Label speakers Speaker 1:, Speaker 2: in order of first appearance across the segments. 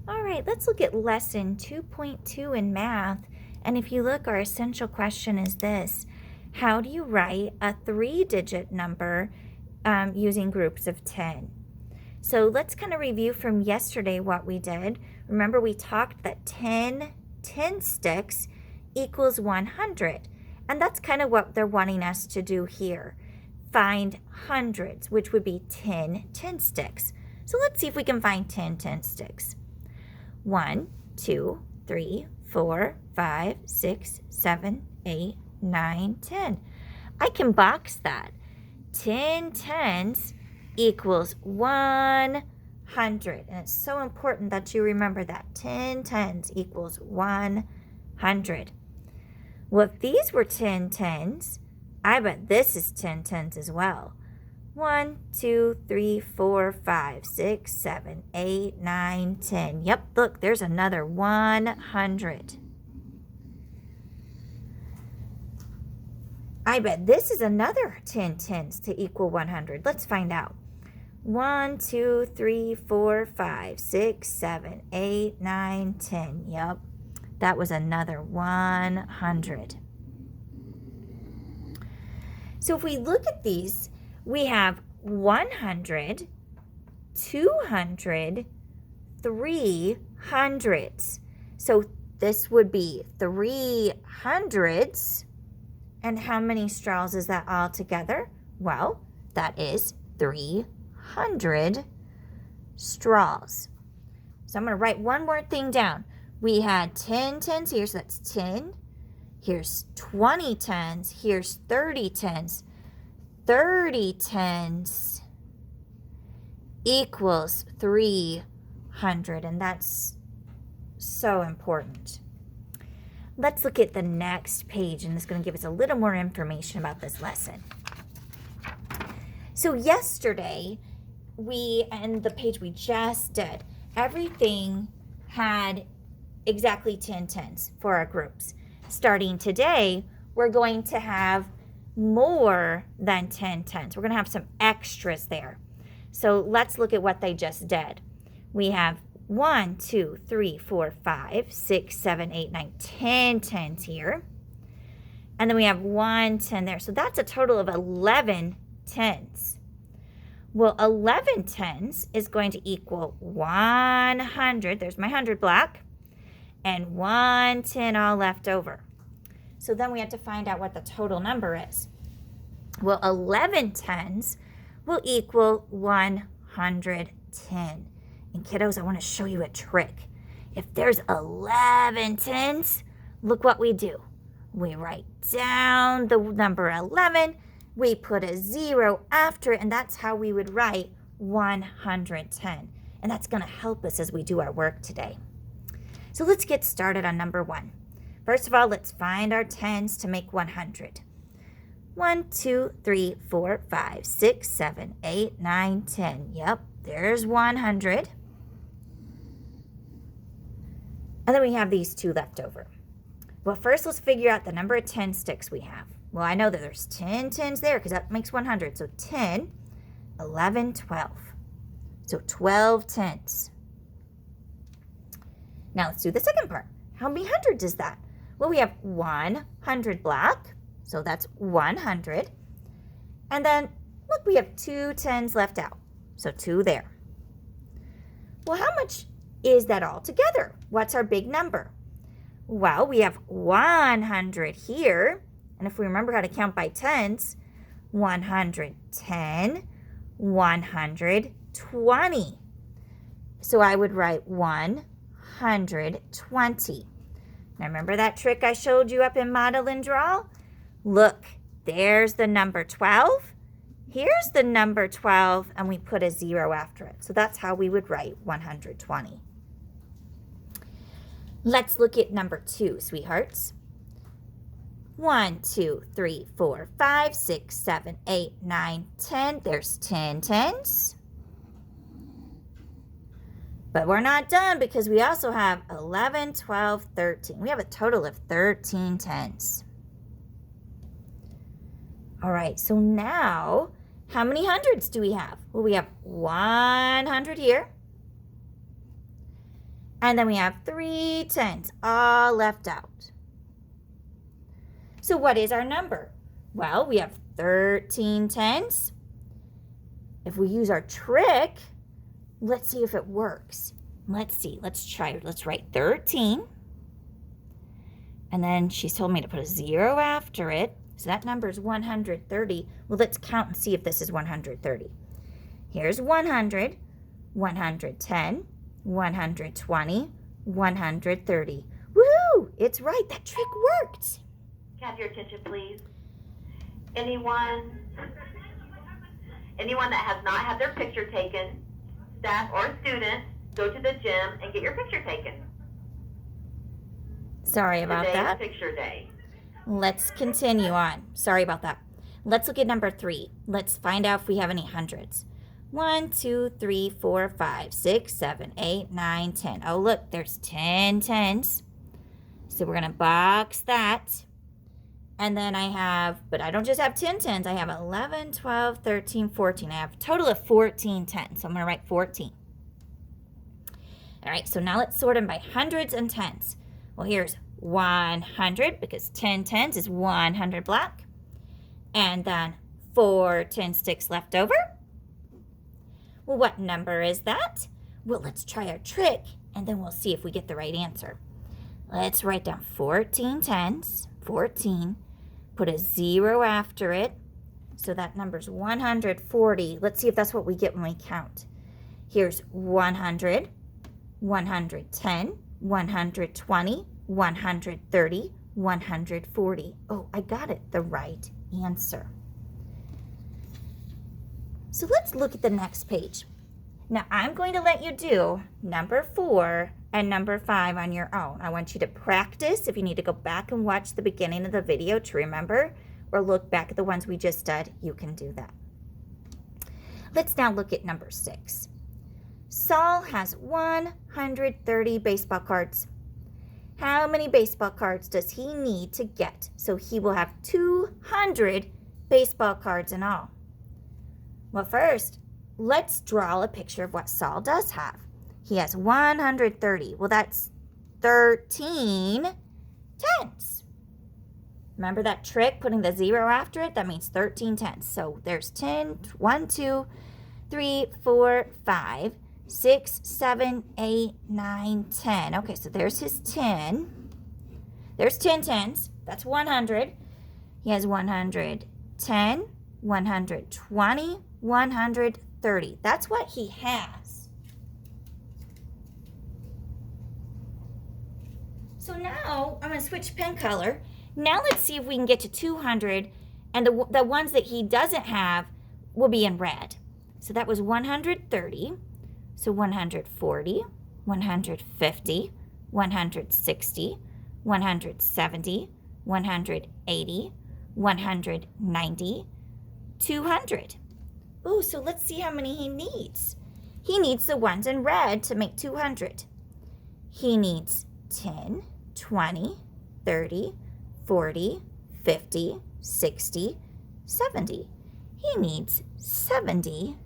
Speaker 1: All right, let's look at lesson 2.2 in math. And if you look, our essential question is this: how do you write a 3-digit number using groups of 10? So let's kind of review from yesterday what we did. Remember, we talked that 10 sticks equals 100. And that's kind of what they're wanting us to do here. Find hundreds, which would be 10 sticks. So let's see if we can find 10 sticks. 1, 2, 3, 4, 5, 6, 7, 8, 9, 10. I can box that. 10 tens equals 100. And it's so important that you remember that. 10 tens equals 100. Well, if these were 10 tens, I bet this is 10 tens as well. 1, 2, 3, 4, 5, 6, 7, 8, 9, 10. Yep, look, there's another 100. I bet this is another 10 tens to equal 100. Let's find out. 1, 2, 3, 4, 5, 6, 7, 8, 9, 10. Yep, that was another 100. So if we look at these, we have 100, 200, 300s. So this would be 300s. And how many straws is that all together? Well, that is 300 straws. So I'm going to write one more thing down. We had 10 tens here, so that's 10. Here's 20 tens. Here's 30 tens. 30 tens equals 300, and that's so important. Let's look at the next page, and it's going to give us a little more information about this lesson. So yesterday, and the page we just did, everything had exactly 10 tens for our groups. Starting today, we're going to have more than 10 tens. We're going to have some extras there. So let's look at what they just did. We have 1, 2, 3, 4, 5, 6, 7, 8, 9, 10 tens here. And then we have 1 10 there. So that's a total of 11 tens. Well, 11 tens is going to equal 100. There's my 100 block. And 1 10 all left over. So then we have to find out what the total number is. Well, 11 tens will equal 110. And kiddos, I want to show you a trick. If there's 11 tens, look what we do. We write down the number 11, we put a 0 after it, and that's how we would write 110. And that's going to help us as we do our work today. So let's get started on number 1. First of all, let's find our tens to make 100. 1, 2, 3, 4, 5, 6, 7, 8, 9, 10. Yep, there's 100. And then we have these 2 left over. Well, first let's figure out the number of 10 sticks we have. Well, I know that there's 10 tens there because that makes 100. So 10, 11, 12. So 12 tens. Now let's do the second part. How many hundreds is that? Well, we have 100 block. So that's 100. And then, look, we have 2 tens left out. So 2 there. Well, how much is that all together? What's our big number? Well, we have 100 here. And if we remember how to count by tens, 110, 120. So I would write 120. Now remember that trick I showed you up in Model and Draw? Look, there's the number 12. Here's the number 12, and we put a 0 after it. So that's how we would write 120. Let's look at number 2, sweethearts. 1, 2, 3, 4, 5, 6, 7, 8, 9, 10. There's 10 tens. But we're not done because we also have 11, 12, 13. We have a total of 13 tens. All right, so now how many hundreds do we have? Well, we have 100 here. And then we have 3 tens all left out. So what is our number? Well, we have 13 tens. If we use our trick, let's see if it works. Let's see. Let's try. Let's write 13. And then she's told me to put a 0 after it. So that number is 130. Well, let's count and see if this is 130. Here's 100, 110, 120, 130. Woohoo! It's right. That trick worked.
Speaker 2: Can I have your attention, please? Anyone that has not had their picture taken, staff or student, go to the gym and get your picture taken.
Speaker 1: Sorry about that.
Speaker 2: Today's picture day.
Speaker 1: Let's continue on. Sorry about that. Let's look at number 3. Let's find out if we have any hundreds. 1, 2, 3, 4, 5, 6, 7, 8, 9, 10. Oh, look, there's 10 tens. So we're going to box that. And then I have, but I don't just have 10 tens. I have 11, 12, 13, 14. I have a total of 14 tens. So I'm going to write 14. All right, so now let's sort them by hundreds and tens. Well, here's 100 because 10 tens is 100 black. And then 4 10 sticks left over. Well, what number is that? Well, let's try our trick, and then we'll see if we get the right answer. Let's write down 14 tens, 14, put a 0 after it, so that number's 140. Let's see if that's what we get when we count. Here's 100, 110, 120, 130, 140. Oh, I got it, the right answer. So let's look at the next page. Now I'm going to let you do number 4 and number 5 on your own. I want you to practice. If you need to go back and watch the beginning of the video to remember, or look back at the ones we just did, you can do that. Let's now look at number 6. Saul has 130 baseball cards. How many baseball cards does he need to get so he will have 200 baseball cards in all? Well, first, let's draw a picture of what Saul does have. He has 130. Well, that's 13 tens. Remember that trick, putting the 0 after it? That means 13 tens. So there's 10, 1, 2, 3, 4, 5, 6, 7, 8, 9, 10. Okay, so there's his 10. There's 10 tens. That's 100. He has 110, 120, 130. That's what he has. So now I'm going to switch pen color. Now let's see if we can get to 200, and the ones that he doesn't have will be in red. So that was 130. So 140, 150, 160, 170, 180, 190, 200. Ooh, so let's see how many he needs. He needs the ones in red to make 200. He needs 10, 20, 30, 40, 50, 60, 70. He needs 70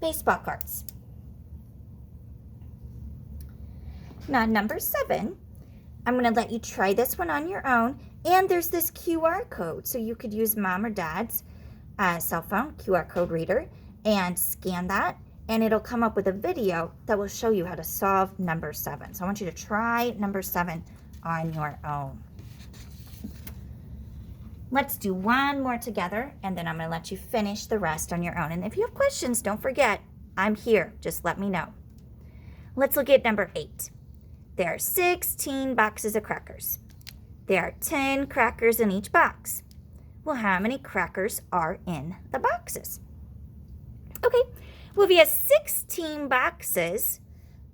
Speaker 1: baseball cards. Now, number 7, I'm going to let you try this one on your own. And there's this QR code, so you could use mom or dad's cell phone QR code reader and scan that, and it'll come up with a video that will show you how to solve number 7. So I want you to try number 7 on your own. Let's do one more together, and then I'm going to let you finish the rest on your own. And if you have questions, don't forget, I'm here. Just let me know. Let's look at number 8. There are 16 boxes of crackers. There are 10 crackers in each box. Well, how many crackers are in the boxes? Okay, well, if he has 16 boxes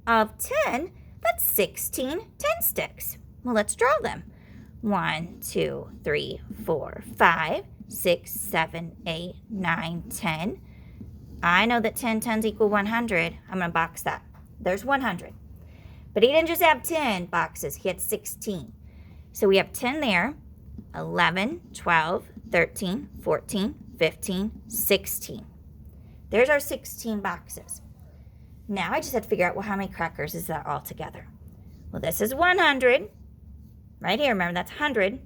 Speaker 1: of 10, that's 16 10 sticks. Well, let's draw them. 1, 2, 3, 4, 5, 6, 7, 8, 9, 10. I know that 10 tens equal 100. I'm going to box that. There's 100. But he didn't just have 10 boxes. He had 16. So we have 10 there, 11, 12, 13, 14, 15, 16. There's our 16 boxes. Now I just have to figure out, well, how many crackers is that all together? Well, this is 100. Right here, remember, that's 100.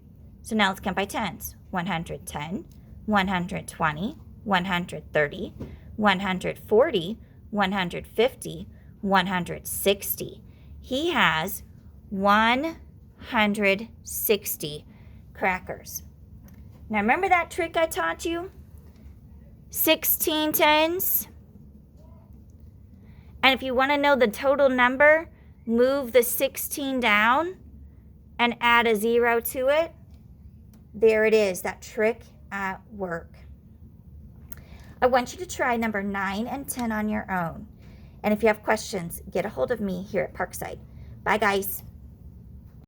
Speaker 1: So now let's count by tens. 110, 120, 130, 140, 150, 160. He has 160 crackers. Now remember that trick I taught you? 16 tens. And if you want to know the total number, move the 16 down and add a 0 to it. There it is, that trick at work. I want you to try number 9 and 10 on your own. And if you have questions, get a hold of me here at Parkside. Bye, guys.